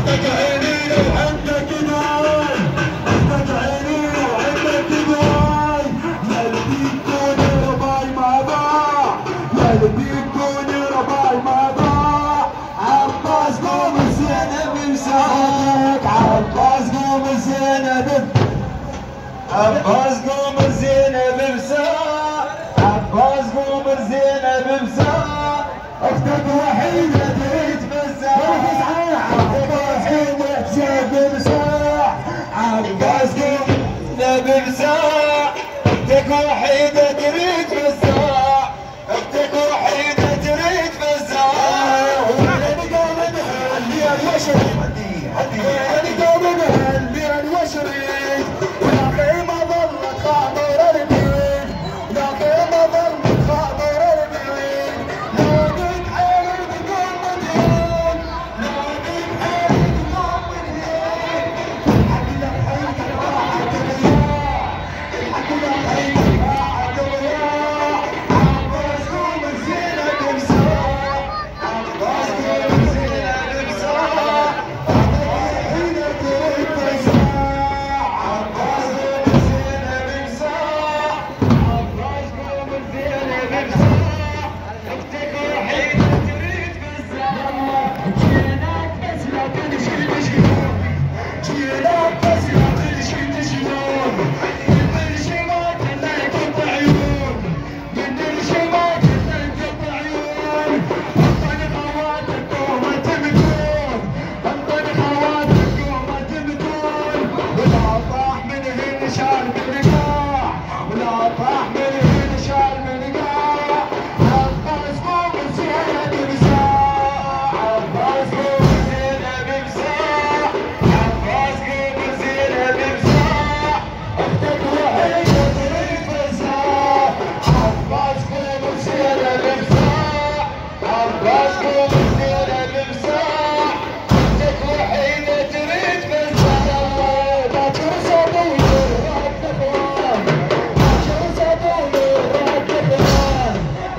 عندك عيني وعندك داي، عندك عيني وعندك داي، يا اللي بيكون رباي ما ضاع، يا اللي بيكون رباي ما ضاع. عباس قوم زينب مساعدك، عباس قوم زينب، عباس قوم زينب مساع، عباس قوم زينب مساع. اختك وحيدة تتفزع، اختك وحيدة تتفزع، عباس قوم زينب مساع، اختك وحيدة تريد فزاع، اختك وحيدة تريد فزاع. وانا قوم نهلي الوشري، وانا قوم نهلي الوشري، ولكن ما ظلت خاطر البيت، ولكن ما ظلت خاطر البيت. لو قد عيد قوم مدين، لو قد عيد قوم مدين. الحق للحق راحت الرياح، الحق للحق راحت الرياح. عباس قوم زينب مساع، عباس قوم زينب مساع، وحيدة تتفزع. عباس قوم زينب مساع، عباس قوم زينب مساع، اختك وحيدة تريد فزاع. جيناك بس لا تمشي تشيلون، جيناك بس لا تمشي تشيلون، من الشمال كنا نقط عيون، من الشمال كنا نقط عيون. انطني خواتك وما تبكون، انطني خواتك وما تبكون. ولا طاح من هنا شال من قاع، ولا طاح من هنا شال من قاع. عباس قوم زينب مساع، عباس قوم زينب مساع، عباس قوم زينب مساع، اختك وحيدة تريد فزاع. عباس قوم زينب مساع، عباس قوم زينب مساع، اختك وحيدة تريد فزاع. باكر صدور رد اخوان، باكر صدور رد اخوان.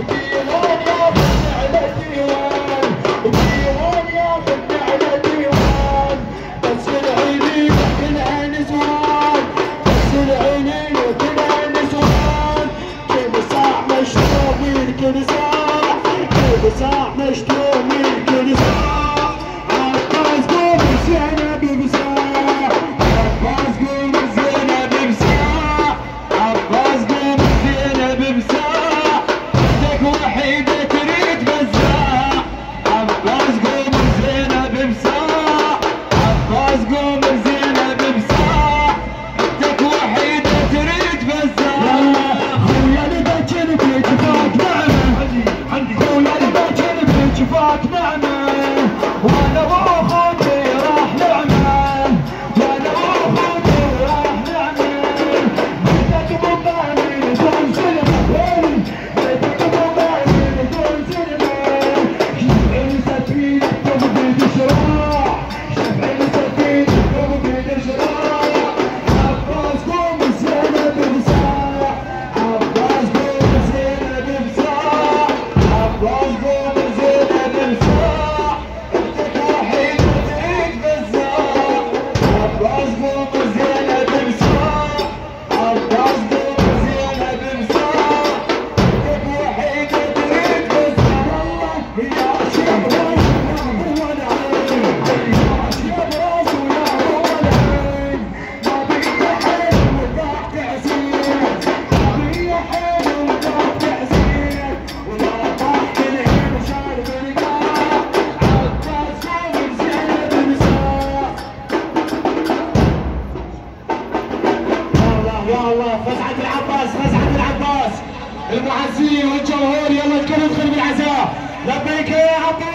ديوان ياخذ على ديوان، ديوان ياخذ على ديوان. بس العينين كلها نسوان، بس العينين كلها نسوان. كل ساعة مشتومين كل ساعة، كل ساعة مشتومين كل ساعة. عباس قوم زينب مساع، عباس قوم زينب مساع، عباس قوم زينب مساع، اختك وحيدة تريد فزاع. عباس قوم زينب مساع، عباس قوم زينب مساع، اختك وحيدة تريد فزاع. خويا اللي بجن بجفاك نعمة، خويا اللي بجن بجفاك نعمة، وانا واخوتي راح نعمل، وانا واخوتي راح نعمل. بدك مبالي دون سلمة، بدك مبالي دون سلمة. شفعي سفينة تبغي تشراح، شفعي سفينة تبغي تشراح. عباس قوم زينب مساع، عباس قوم زينب مساع، عباس قوم زينب مساع، اختك وحيدة تريد فزاع. عباس قوم زينب مساع، عباس قوم زينب مساع، اختك وحيدة تريد فزاع. يا شيخ راس ولا عين، يا شيخ راس ولا عين. ما بي حيل وضاع تعزيز، ما بي حيل وضاع تعزيز. ولا طاح من هنا شال من قاع. عباس قوم زينب مساع. يا الله فزعة العباس، فزعة العباس. المعزين والجمهور يلا الكل يدخل بالعزاء. لبيك يا عباس.